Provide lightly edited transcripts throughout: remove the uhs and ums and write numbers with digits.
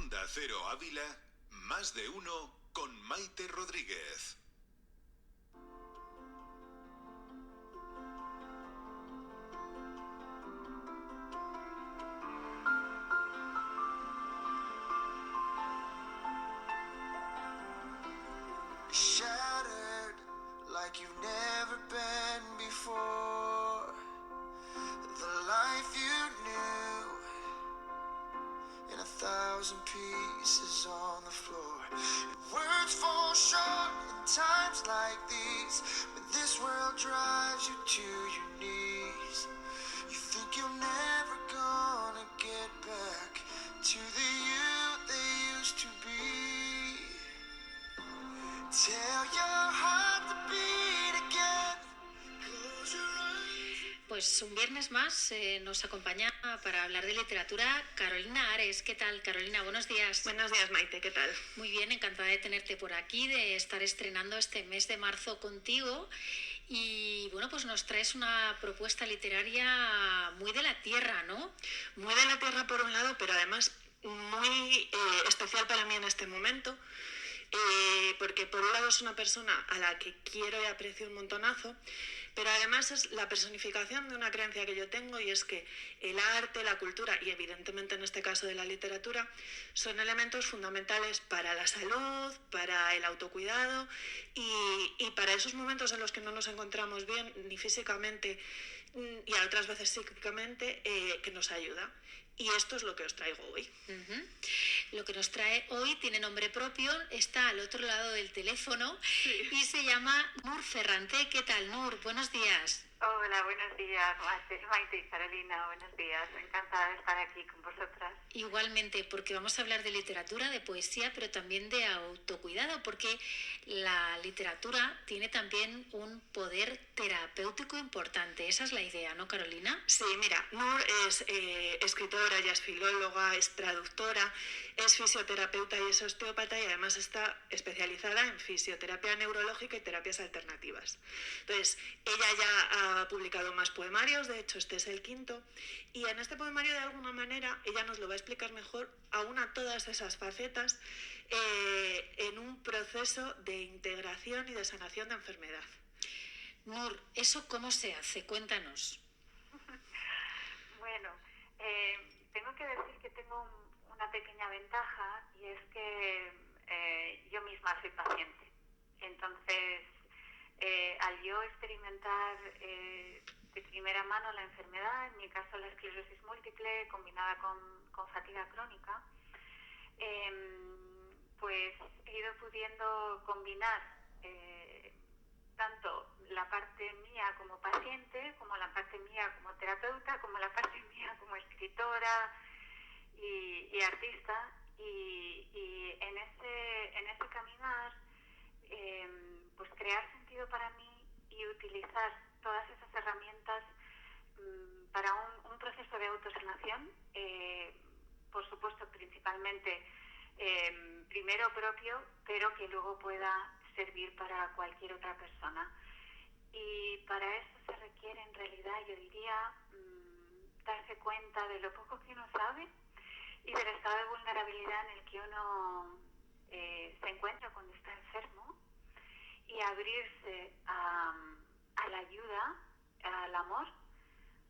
Onda Cero Ávila, Más de Uno con Maite Rodríguez. Shattered like you've never been before. The life you knew in 1,000 pieces on the floor. Words fall short in times like these, when this world drives you to your knees. You think you're never gonna get back to the you they used to be. Tell your heart to beat again. Close your eyes. Pues un viernes más nos acompaña para hablar de literatura Carolina Ares. ¿Qué tal, Carolina? Buenos días. Buenos días, Maite, ¿qué tal? Muy bien, encantada de tenerte por aquí, de estar estrenando este mes de marzo contigo. Y bueno, pues nos traes una propuesta literaria muy de la tierra, ¿no? Muy de la tierra por un lado, pero además muy especial para mí en este momento. Porque por un lado es una persona a la que quiero y aprecio un montonazo, pero además es la personificación de una creencia que yo tengo, y es que el arte, la cultura y evidentemente en este caso de la literatura son elementos fundamentales para la salud, para el autocuidado y para esos momentos en los que no nos encontramos bien ni físicamente y a otras veces psíquicamente, que nos ayuda. Y esto es lo que os traigo hoy. Uh-huh. Lo que nos trae hoy tiene nombre propio, está al otro lado del teléfono, sí, y se llama Nur Ferrante. ¿Qué tal, Nur? Buenos días. Hola, buenos días, Maite y Carolina, buenos días. Encantada de estar aquí con vosotras. Igualmente, porque vamos a hablar de literatura, de poesía, pero también de autocuidado, porque la literatura tiene también un poder terapéutico importante. Esa es la idea, ¿no, Carolina? Sí, mira, Nur es escritora, ella es filóloga, es traductora, es fisioterapeuta y es osteópata, y además está especializada en fisioterapia neurológica y terapias alternativas. Entonces, ella ya ha publicado más poemarios, de hecho este es el quinto, y en este poemario de alguna manera ella nos lo va a explicar mejor, aúna todas esas facetas en un proceso de integración y de sanación de enfermedad. Nur, ¿eso cómo se hace? Cuéntanos. Bueno, tengo que decir que tengo una pequeña ventaja, y es que yo misma soy paciente. Entonces, al yo experimentar de primera mano la enfermedad, en mi caso la esclerosis múltiple combinada con fatiga crónica, pues he ido pudiendo combinar tanto la parte mía como paciente, como la parte mía como terapeuta, como la parte mía como escritora y artista, y en ese caminar pues crear sentido para mí y utilizar todas esas herramientas para un proceso de autosanación, por supuesto principalmente primero propio, pero que luego pueda servir para cualquier otra persona. Y para eso se requiere, en realidad, yo diría, darse cuenta de lo poco que uno sabe y del estado de vulnerabilidad en el que uno se encuentra cuando está enfermo, y abrirse a la ayuda, al amor,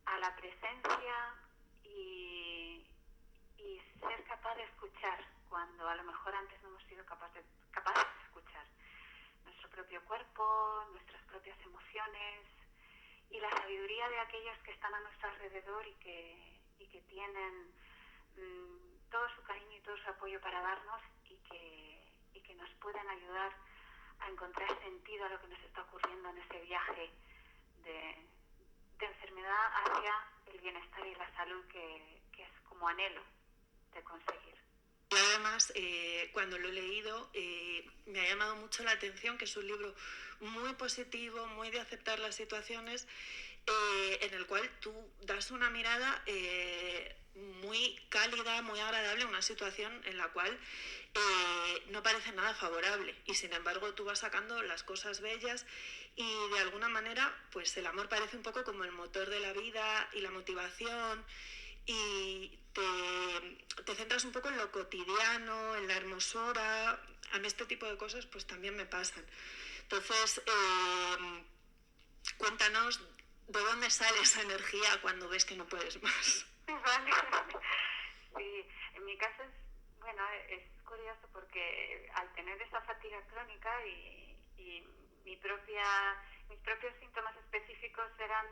a la presencia y ser capaz de escuchar cuando a lo mejor antes no hemos sido capaces de escuchar nuestro propio cuerpo, nuestras propias emociones y la sabiduría de aquellos que están a nuestro alrededor y que tienen todo su cariño y todo su apoyo para darnos, y que nos pueden ayudar a encontrar sentido a lo que nos está ocurriendo en ese viaje de enfermedad hacia el bienestar y la salud que es como anhelo de conseguir. Y además, cuando lo he leído, me ha llamado mucho la atención que es un libro muy positivo, muy de aceptar las situaciones, en el cual tú das una mirada muy cálida, muy agradable a una situación en la cual no parece nada favorable, y sin embargo tú vas sacando las cosas bellas, y de alguna manera pues el amor parece un poco como el motor de la vida y la motivación, y te centras un poco en lo cotidiano, en la hermosura. A mí este tipo de cosas pues también me pasan. Entonces, cuéntanos de dónde sale esa energía cuando ves que no puedes más. Vale. Sí, en mi caso es curioso porque al tener esa fatiga crónica y mis propios síntomas específicos eran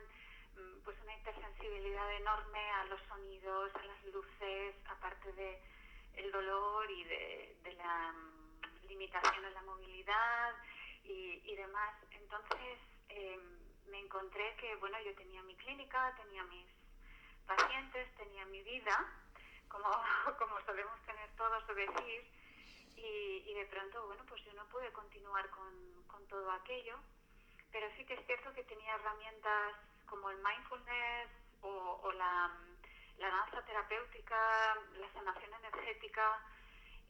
pues una hipersensibilidad enorme a los sonidos, a las luces, aparte de el dolor y de la limitación en la movilidad y demás. Entonces me encontré que, bueno, yo tenía mi clínica, tenía mis pacientes, tenía mi vida, como solemos tener todos o decir, y de pronto, bueno, pues yo no pude continuar con todo aquello, pero sí que es cierto que tenía herramientas como el mindfulness o la danza terapéutica, la sanación energética,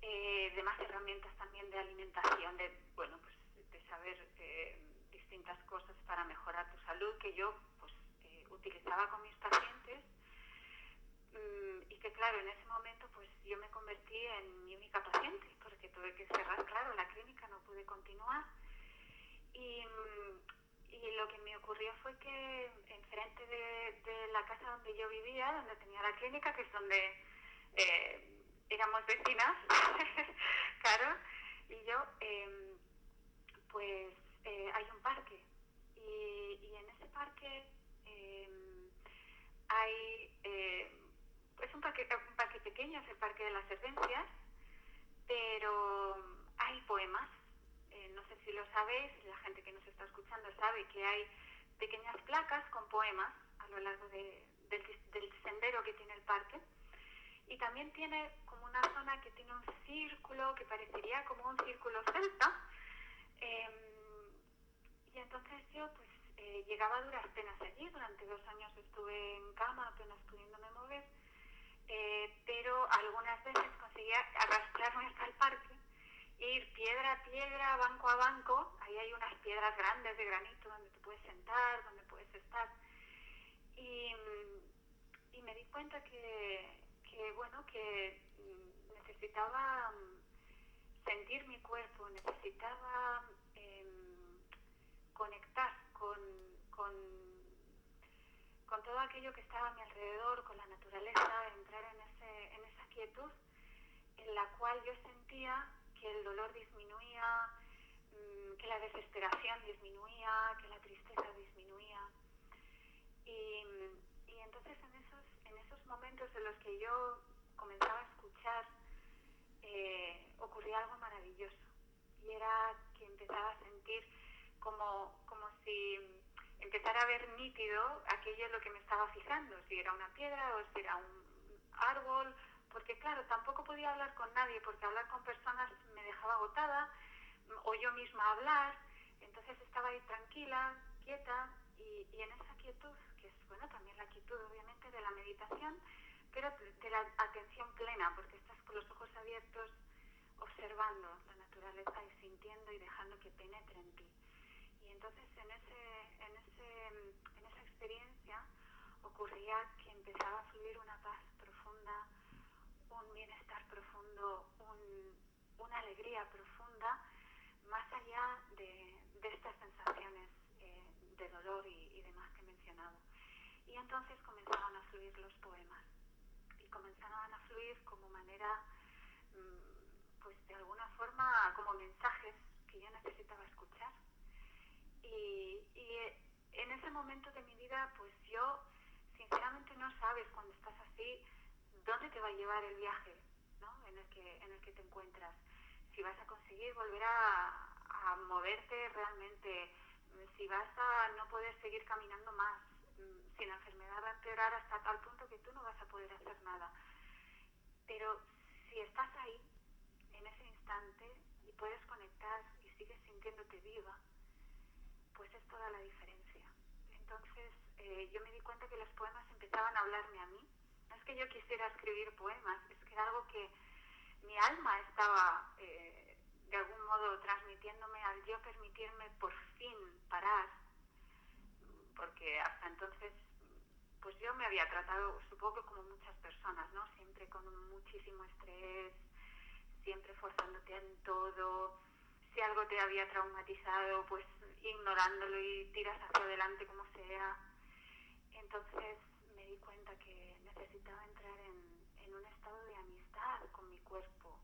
demás herramientas también de alimentación, pues de saber distintas cosas para mejorar tu salud que yo pues utilizaba con mis pacientes, y que claro, en ese momento pues yo me convertí en mi única paciente porque tuve que cerrar, claro, la clínica, no pude continuar y lo que me ocurrió fue que enfrente de la casa donde yo vivía, donde tenía la clínica, que es donde éramos vecinas, claro, y yo hay un parque y en ese parque hay es un parque pequeño, es el Parque de las Servencias, pero hay poemas. No sé si lo sabéis, la gente que nos está escuchando sabe que hay pequeñas placas con poemas a lo largo del sendero que tiene el parque, y también tiene como una zona que tiene un círculo que parecería como un círculo celta, y entonces yo pues llegaba a duras penas allí. Durante 2 años estuve en cama apenas pudiéndome mover, pero algunas veces conseguía arrastrarme hasta el parque e ir piedra a piedra, banco a banco. Ahí hay unas piedras grandes de granito donde te puedes sentar, donde puedes estar, y me di cuenta que necesitaba sentir mi cuerpo, necesitaba conectar con todo aquello que estaba a mi alrededor, con la naturaleza, entrar en esa quietud en la cual yo sentía que el dolor disminuía, que la desesperación disminuía, que la tristeza disminuía. Y entonces en esos momentos en los que yo comenzaba a escuchar, ocurría algo maravilloso, y era que empezaba a sentir como si empezara a ver nítido aquello en lo que me estaba fijando, si era una piedra o si era un árbol, porque claro, tampoco podía hablar con nadie, porque hablar con personas me dejaba agotada, o yo misma hablar. Entonces estaba ahí tranquila, quieta, y en esa quietud, que es también la quietud obviamente de la meditación, pero de la atención plena, porque estás con los ojos abiertos observando la naturaleza y sintiendo y dejando que penetre en ti. Y entonces en esa experiencia ocurría que empezaba a fluir una paz profunda, un bienestar profundo, una alegría profunda, más allá de estas sensaciones de dolor y demás que he mencionado. Y entonces comenzaban a fluir los poemas, y comenzaban a fluir como manera, pues de alguna forma, como mensajes que yo necesitaba escuchar. Y en ese momento de mi vida, pues yo sinceramente no sabes cuando estás así dónde te va a llevar el viaje, ¿no? en el que te encuentras. Si vas a conseguir volver a moverte realmente, si vas a no poder seguir caminando más, si la enfermedad va a empeorar hasta tal punto que tú no vas a poder hacer nada. Pero si estás ahí, en ese instante, y puedes conectar y sigues sintiéndote viva, pues es toda la diferencia. Entonces yo me di cuenta que los poemas empezaban a hablarme a mí. No es que yo quisiera escribir poemas, es que era algo que mi alma estaba de algún modo transmitiéndome al yo permitirme por fin parar, porque hasta entonces pues yo me había tratado, supongo que como muchas personas, ¿no? Siempre con muchísimo estrés, siempre forzándote en todo. Si algo te había traumatizado, pues ignorándolo y tiras hacia adelante como sea. Entonces me di cuenta que necesitaba entrar en un estado de amistad con mi cuerpo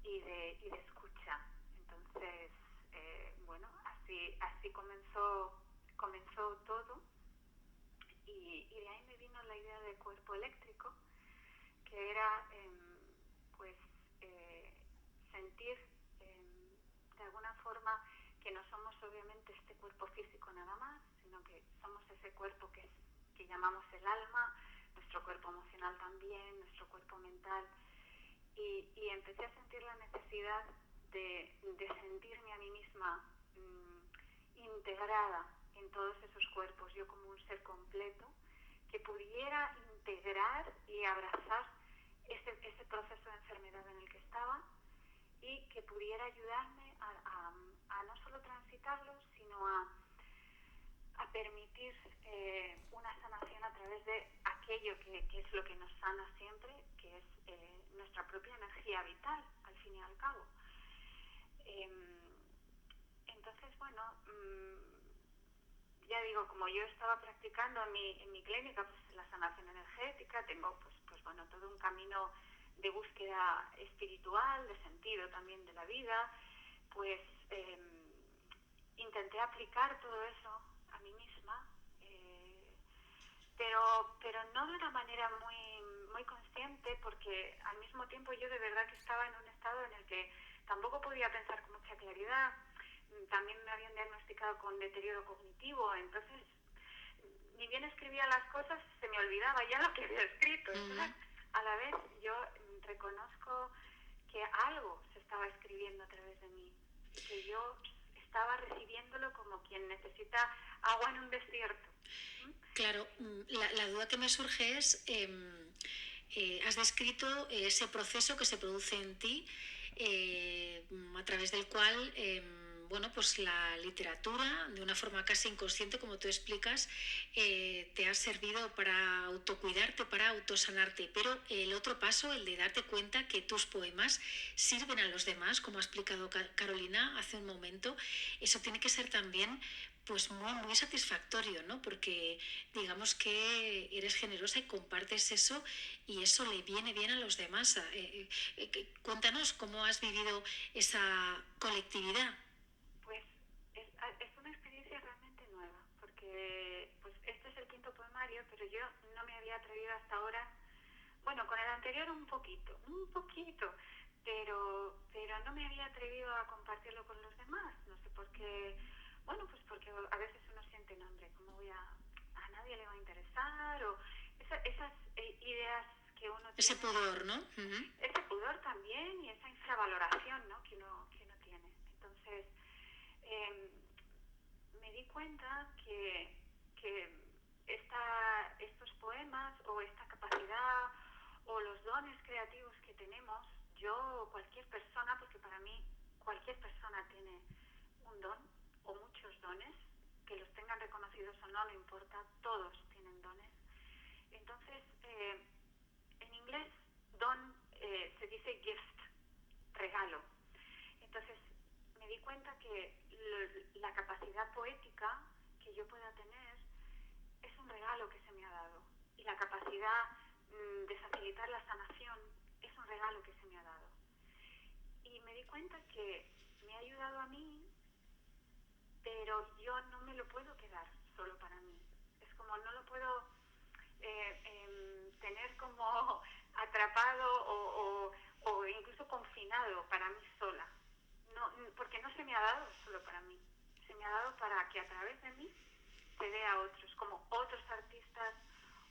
y de escucha. Entonces, bueno, así comenzó todo, y de ahí me vino la idea de cuerpo eléctrico, que era pues sentir de alguna forma que no somos obviamente este cuerpo físico nada más, sino que somos ese cuerpo que llamamos el alma, nuestro cuerpo emocional también, nuestro cuerpo mental, y empecé a sentir la necesidad de sentirme a mí misma integrada en todos esos cuerpos, yo como un ser completo que pudiera integrar y abrazar ese proceso de enfermedad en el que estaba, y que pudiera ayudarme a no solo transitarlo, sino a permitir una sanación a través de aquello que es lo que nos sana siempre, que es nuestra propia energía vital, al fin y al cabo. Entonces, bueno, ya digo, como yo estaba practicando en mi clínica pues, la sanación energética, tengo pues bueno, todo un camino de búsqueda espiritual, de sentido también de la vida, pues intenté aplicar todo eso a mí misma, pero no de una manera muy consciente, porque al mismo tiempo yo de verdad que estaba en un estado en el que tampoco podía pensar con mucha claridad. También me habían diagnosticado con deterioro cognitivo, entonces ni bien escribía las cosas, se me olvidaba ya lo que había escrito. Entonces, a la vez yo reconozco que algo se estaba escribiendo a través de mí, que yo estaba recibiéndolo como quien necesita agua en un desierto. Claro, la duda que me surge es, has descrito ese proceso que se produce en ti, a través del cual bueno, pues la literatura, de una forma casi inconsciente, como tú explicas, te ha servido para autocuidarte, para autosanarte. Pero el otro paso, el de darte cuenta que tus poemas sirven a los demás, como ha explicado Carolina hace un momento, eso tiene que ser también pues muy satisfactorio, ¿no? Porque digamos que eres generosa y compartes eso, y eso le viene bien a los demás. Cuéntanos cómo has vivido esa colectividad. Pues es una experiencia realmente nueva, porque pues este es el quinto poemario, pero yo no me había atrevido hasta ahora. Bueno, con el anterior un poquito, pero no me había atrevido a compartirlo con los demás. No sé por qué. Bueno, pues porque a veces uno siente, no, hombre, ¿cómo a nadie le va a interesar? O esas ideas que uno tiene. Ese pudor, ¿no? Ese pudor también, y esa infravaloración, ¿no? que uno tiene. Entonces, me di cuenta que estos poemas, o esta capacidad, o los dones creativos que tenemos, yo o cualquier persona, porque para mí cualquier persona tiene un don o muchos dones, que los tengan reconocidos o no, no importa, todos tienen dones. Entonces, en inglés, don se dice gift, regalo. Entonces, me di cuenta que la capacidad poética que yo pueda tener es un regalo que se me ha dado, y la capacidad de facilitar la sanación es un regalo que se me ha dado. Y me di cuenta que me ha ayudado a mí, pero yo no me lo puedo quedar solo para mí. Es como no lo puedo tener como atrapado o incluso confinado para mí sola. No, porque no se me ha dado solo para mí, se me ha dado para que a través de mí se dé a otros, como otros artistas,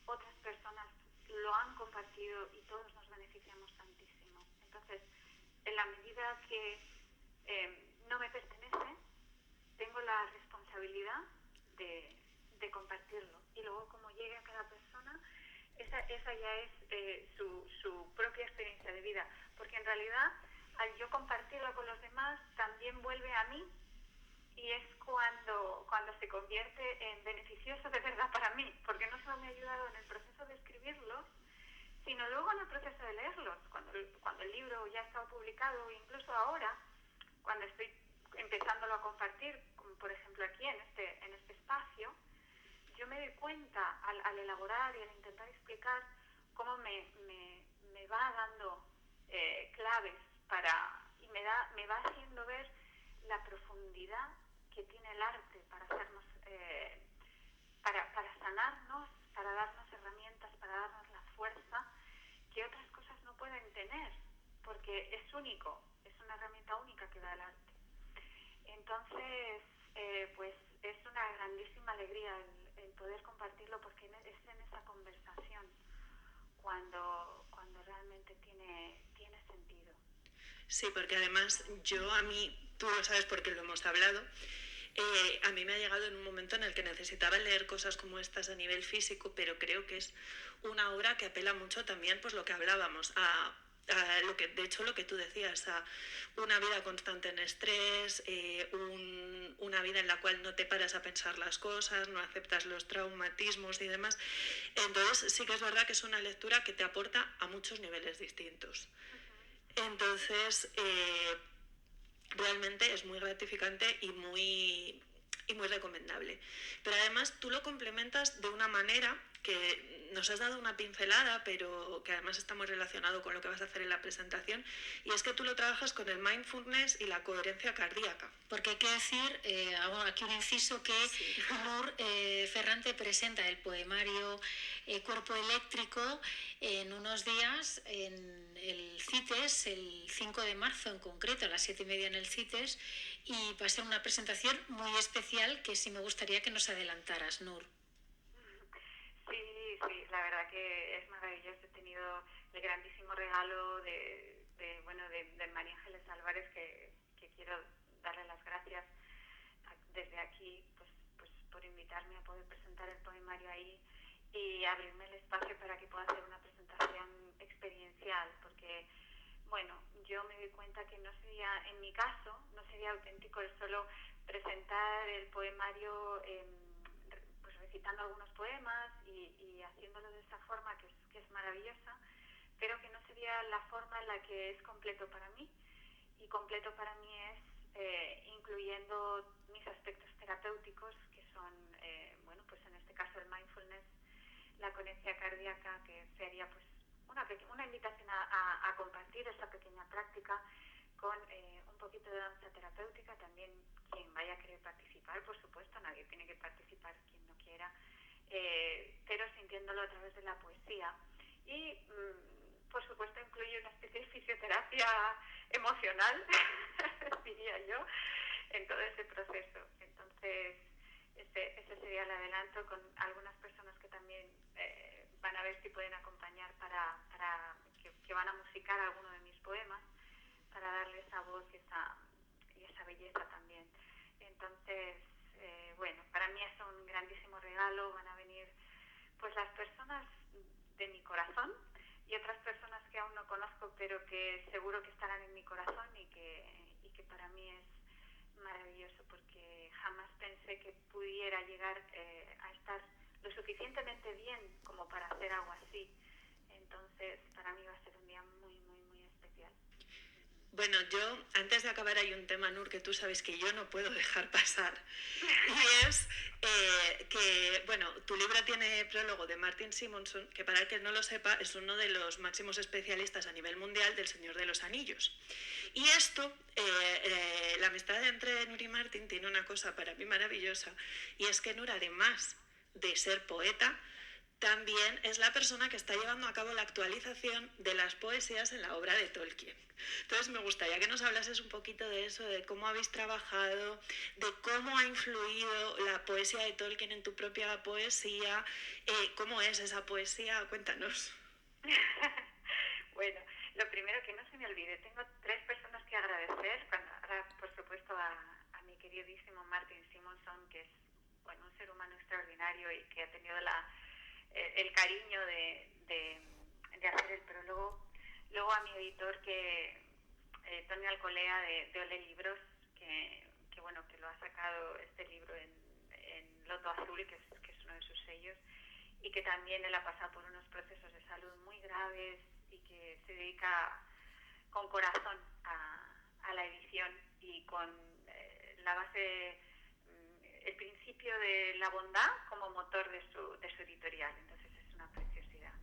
otras personas lo han compartido y todos nos beneficiamos tantísimo. Entonces, en la medida que no me pertenece, tengo la responsabilidad de compartirlo, y luego como llegue a cada persona, esa ya es su propia experiencia de vida, porque en realidad al yo compartirlo con los demás también vuelve a mí y es cuando se convierte en beneficioso de verdad para mí, porque no solo me ha ayudado en el proceso de escribirlos, sino luego en el proceso de leerlos, cuando el libro ya ha estado publicado, e incluso ahora, cuando estoy empezándolo a compartir, como por ejemplo aquí en este espacio, yo me doy cuenta al elaborar y al intentar explicar cómo me va dando claves y me va haciendo ver la profundidad que tiene el arte para hacernos, para sanarnos, para darnos herramientas, para darnos la fuerza que otras cosas no pueden tener, porque es único, es una herramienta única que da el arte. Entonces, pues es una grandísima alegría el poder compartirlo, porque es en esa conversación cuando realmente tiene sentido. Sí, porque además tú lo sabes porque lo hemos hablado, a mí me ha llegado en un momento en el que necesitaba leer cosas como estas a nivel físico, pero creo que es una obra que apela mucho también, pues lo que hablábamos, a lo que tú decías, a una vida constante en estrés, una vida en la cual no te paras a pensar las cosas, no aceptas los traumatismos y demás. Entonces sí que es verdad que es una lectura que te aporta a muchos niveles distintos. Entonces, realmente es muy gratificante y muy recomendable. Pero además tú lo complementas de una manera que nos has dado una pincelada, pero que además está muy relacionado con lo que vas a hacer en la presentación, y es que tú lo trabajas con el mindfulness y la coherencia cardíaca. Porque hay que decir, hago aquí un inciso, que Nur Ferrante presenta el poemario Cuerpo Eléctrico en unos días en el CITES, el 5 de marzo en concreto, a las 7:30 en el CITES, y va a ser una presentación muy especial que sí me gustaría que nos adelantaras, Nur. Sí, la verdad que es maravilloso. He tenido el grandísimo regalo de María Ángeles Álvarez, que quiero darle las gracias desde aquí pues por invitarme a poder presentar el poemario ahí y abrirme el espacio para que pueda hacer una presentación experiencial, porque bueno, yo me doy cuenta que en mi caso, no sería auténtico el solo presentar el poemario pues recitando algunos poemas y haciéndolo de esa forma que es maravillosa, pero que no sería la forma en la que es completo para mí. Y completo para mí es incluyendo mis aspectos terapéuticos, que son, pues en este caso el mindfulness, la coherencia cardíaca, que sería pues una invitación a compartir esa pequeña práctica con un poquito de danza terapéutica. También quien vaya a querer participar, por supuesto, nadie tiene que participar quien no quiera, pero sintiéndolo a través de la poesía. Y por supuesto incluye una especie de fisioterapia emocional, diría yo, en todo ese proceso. Entonces, ese sería el adelanto, con algunas personas que también van a ver si pueden acompañar para que van a musicar alguno de mis poemas, para darle esa voz y esa belleza también. Entonces, para mí es un grandísimo regalo. Van a venir pues las personas de mi corazón y otras personas que aún no conozco, pero que seguro que estarán en mi corazón y que para mí es maravilloso, porque jamás pensé que pudiera llegar a estar lo suficientemente bien como para hacer algo así. Entonces, para mí va a ser un día muy, muy, muy especial. Bueno, yo, antes de acabar, hay un tema, Nur, que tú sabes que yo no puedo dejar pasar. Y es que, tu libro tiene prólogo de Martin Simonson, que para el que no lo sepa, es uno de los máximos especialistas a nivel mundial del Señor de los Anillos. Y esto, la amistad entre Nur y Martin tiene una cosa para mí maravillosa, y es que Nur, además de ser poeta, también es la persona que está llevando a cabo la actualización de las poesías en la obra de Tolkien. Entonces me gustaría que nos hablases un poquito de eso, de cómo habéis trabajado, de cómo ha influido la poesía de Tolkien en tu propia poesía, cómo es esa poesía. Cuéntanos. Bueno, lo primero, que no se me olvide, tengo 3 personas que agradecer. Ahora, por supuesto, a mi queridísimo Martin Simonson, que es un ser humano extraordinario y que ha tenido el cariño de hacer el prólogo. Luego a mi editor, Tony Alcolea, de Ole Libros, que bueno, que lo ha sacado este libro en Loto Azul, que es uno de sus sellos, y que también él ha pasado por unos procesos de salud muy graves y que se dedica con corazón a la edición y con la base, el principio de la bondad como motor de su editorial. Entonces es una preciosidad.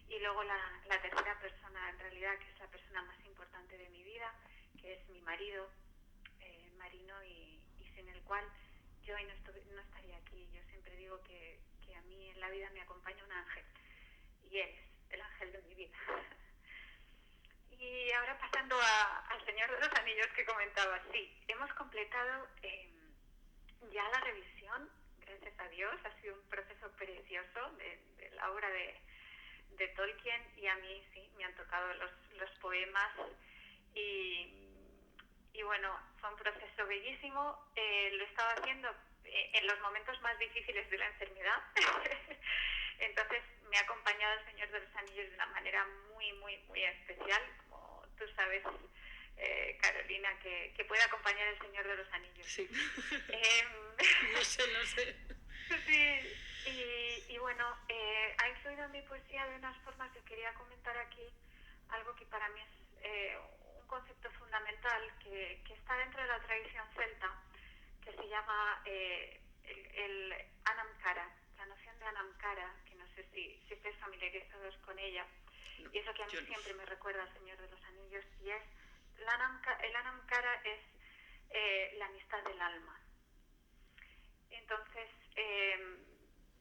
Y luego la tercera persona, en realidad, que es la persona más importante de mi vida, que es mi marido, Marino, y sin el cual yo hoy no estaría aquí. Yo siempre digo que a mí en la vida me acompaña un ángel, y él es el ángel de mi vida. Y ahora pasando al Señor de los Anillos que comentaba, sí, hemos completado ya la revisión, gracias a Dios. Ha sido un proceso precioso de la obra de Tolkien, y a mí sí, me han tocado los poemas, y bueno, fue un proceso bellísimo. Lo estaba haciendo en los momentos más difíciles de la enfermedad. Entonces me ha acompañado el Señor de los Anillos de una manera muy, muy, muy especial, como tú sabes, Carolina, que puede acompañar el Señor de los Anillos. Sí. No sé. Sí, y bueno, ha influido en mi poesía de unas formas que quería comentar aquí, algo que para mí es un concepto fundamental que está dentro de la tradición celta, que se llama el Anamkara, la noción de Anamkara, que no sé si estáis familiarizados con ella, no, y eso que a mí siempre me recuerda al Señor de los Anillos, y es el Anamkara es la amistad del alma. Entonces,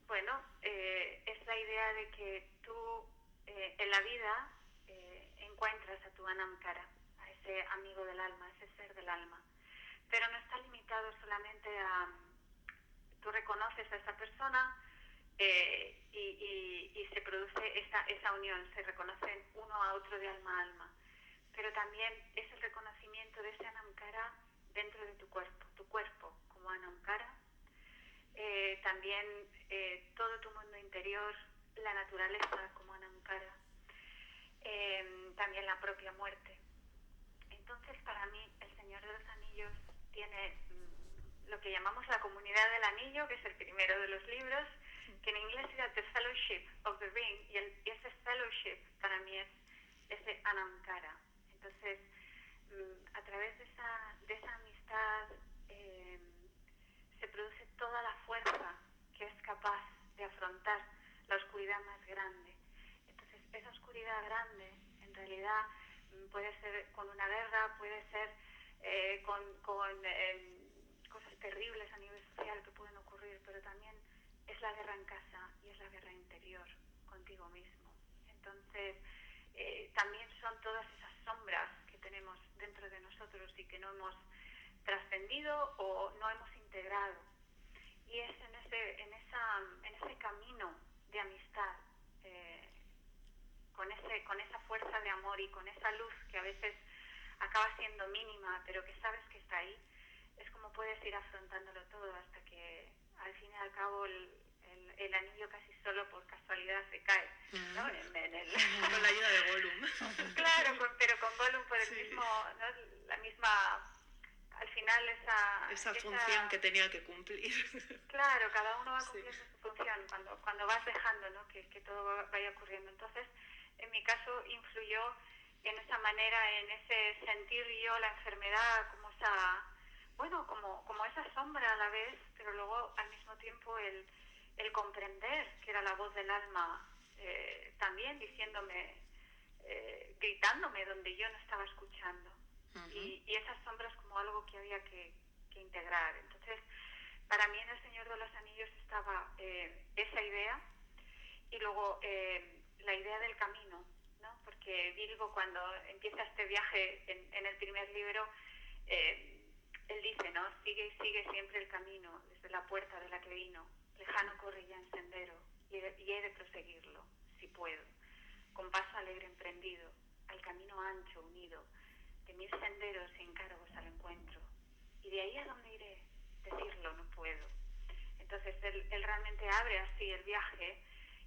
bueno, es la idea de que tú en la vida encuentras a tu Anamkara, a ese amigo del alma, a ese ser del alma, pero no está limitado solamente a tú reconoces a esa persona y se produce esa unión, se reconocen uno a otro de alma a alma, pero también es el reconocimiento de ese Anamkara dentro de tu cuerpo como Anamkara, también todo tu mundo interior, la naturaleza como Anamkara, también la propia muerte. Entonces, para mí, El Señor de los Anillos tiene lo que llamamos la Comunidad del Anillo, que es el primero de los libros, que en inglés sería The Fellowship of the Ring, y ese fellowship para mí es ese Anamkara. Entonces, a través de esa amistad se produce toda la fuerza que es capaz de afrontar la oscuridad más grande. Entonces, esa oscuridad grande, en realidad, puede ser con una guerra, puede ser con cosas terribles a nivel social que pueden ocurrir, pero también es la guerra en casa y es la guerra interior contigo mismo. Entonces, también son todas esas sombras que tenemos dentro de nosotros y que no hemos trascendido o no hemos integrado. Y es en ese camino de amistad, con esa fuerza de amor y con esa luz que a veces acaba siendo mínima, pero que sabes que está ahí, es como puedes ir afrontándolo todo hasta que al fin y al cabo el anillo casi solo por casualidad se cae, ¿no? Con la ayuda de Gollum. Claro, pero con Gollum por el mismo, ¿no? La misma, al final esa función que tenía que cumplir. Claro, cada uno va cumpliendo su función cuando vas dejando, ¿no? que todo vaya ocurriendo. Entonces, en mi caso influyó en esa manera, en ese sentir yo la enfermedad como esa, bueno, como esa sombra a la vez, pero luego al mismo tiempo el comprender que era la voz del alma también diciéndome, gritándome donde yo no estaba escuchando. Uh-huh. Y esas sombras como algo que había que integrar. Entonces, para mí en El Señor de los Anillos estaba esa idea, y luego la idea del camino, ¿no? Porque Bilbo, cuando empieza este viaje en el primer libro, él dice, ¿no? Sigue siempre el camino desde la puerta de la que vino, lejano corre ya en sendero, y he de proseguirlo, si puedo, con paso alegre emprendido, al camino ancho unido, de 1000 senderos y encargos al encuentro, y de ahí a donde iré, decirlo no puedo. Entonces él realmente abre así el viaje,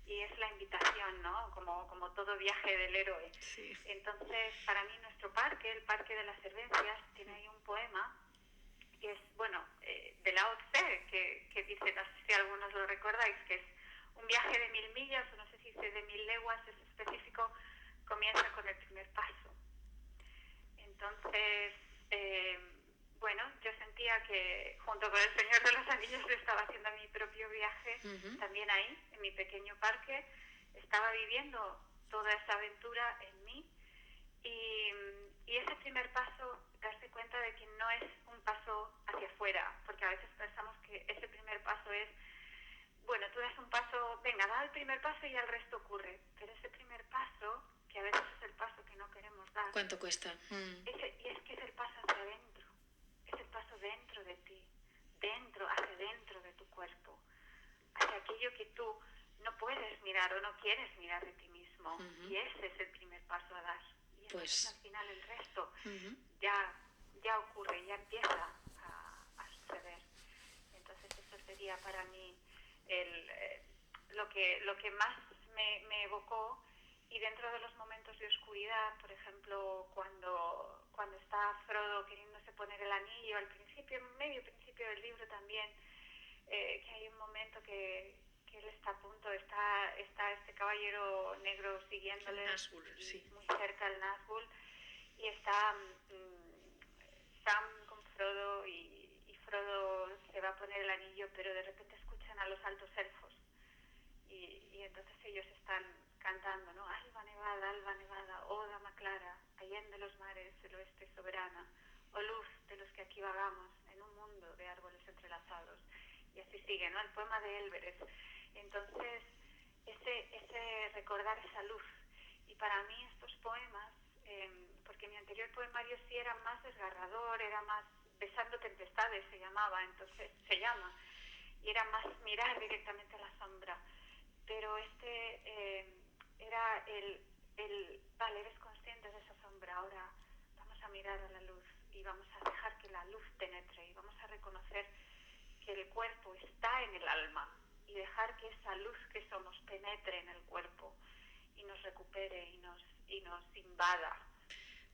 y es la invitación, ¿no? Como todo viaje del héroe. Sí. Entonces, para mí nuestro parque, el Parque de las Servencias, tiene ahí un poema bueno, de Lao Tse, que dice, no sé si algunos lo recordáis, que es un viaje de 1000 millas, o no sé si dice de 1000 leguas, es específico, comienza con el primer paso. Entonces, bueno, yo sentía que junto con el Señor de los Anillos estaba haciendo mi propio viaje, también ahí, en mi pequeño parque, estaba viviendo toda esa aventura en mí, y ese primer paso, darse cuenta de que no es un paso hacia afuera, porque a veces pensamos que ese primer paso es, bueno, tú das un paso, venga, da el primer paso y el resto ocurre, pero ese primer paso, que a veces es el paso que no queremos dar, ¿Cuánto cuesta? y es que es el paso hacia adentro, es el paso dentro de ti, hacia dentro de tu cuerpo, hacia aquello que tú no puedes mirar o no quieres mirar de ti mismo, y ese es el primer paso a dar. Y entonces al final el resto ya ocurre, ya empieza a suceder. Entonces eso sería para mí lo que más me evocó. Y dentro de los momentos de oscuridad, por ejemplo, cuando está Frodo queriéndose poner el anillo, al principio, medio principio del libro también, que hay un momento que él está a punto, está este caballero negro siguiéndole, Nazgûl, sí. muy cerca del Nazgûl, y está Sam con Frodo, y Frodo se va a poner el anillo, pero de repente escuchan a los altos elfos, y entonces ellos están cantando, ¿no? Alba nevada, oh dama clara, allende los mares, el oeste soberana, oh luz de los que aquí vagamos en un mundo de árboles entrelazados. Y así sigue, ¿no? El poema de Elbereth. Entonces, ese recordar esa luz. Y para mí estos poemas, porque mi anterior poemario sí era más desgarrador, era más besando tempestades, se llama, y era más mirar directamente a la sombra. Pero era vale, eres consciente de esa sombra, ahora vamos a mirar a la luz y vamos a dejar que la luz penetre y vamos a reconocer que el cuerpo está en el alma y dejar que esa luz que somos penetre en el cuerpo y nos recupere y nos invada,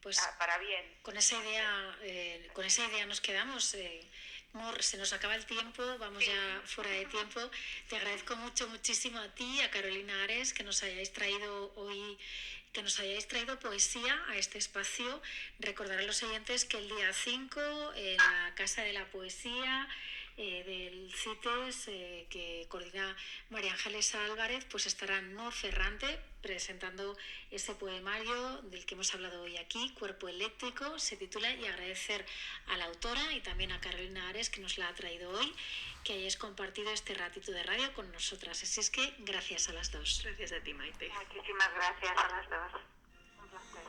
pues para bien. Con esa idea nos quedamos. Nur, se nos acaba el tiempo, vamos ya fuera de tiempo. Te agradezco muchísimo a ti y a Carolina Ares que nos hayáis traído hoy, que nos hayáis traído poesía a este espacio. Recordar a los oyentes que el día 5 en la Casa de la Poesía del CITES, que coordina María Ángeles Álvarez, pues estará Nur Ferrante presentando ese poemario del que hemos hablado hoy aquí, Cuerpo Eléctrico, se titula, y agradecer a la autora y también a Carolina Ares, que nos la ha traído hoy, que hayáis compartido este ratito de radio con nosotras. Así es que gracias a las dos. Gracias a ti, Maite. Muchísimas gracias a las dos. Un placer.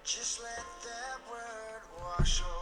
Just let that word wash over.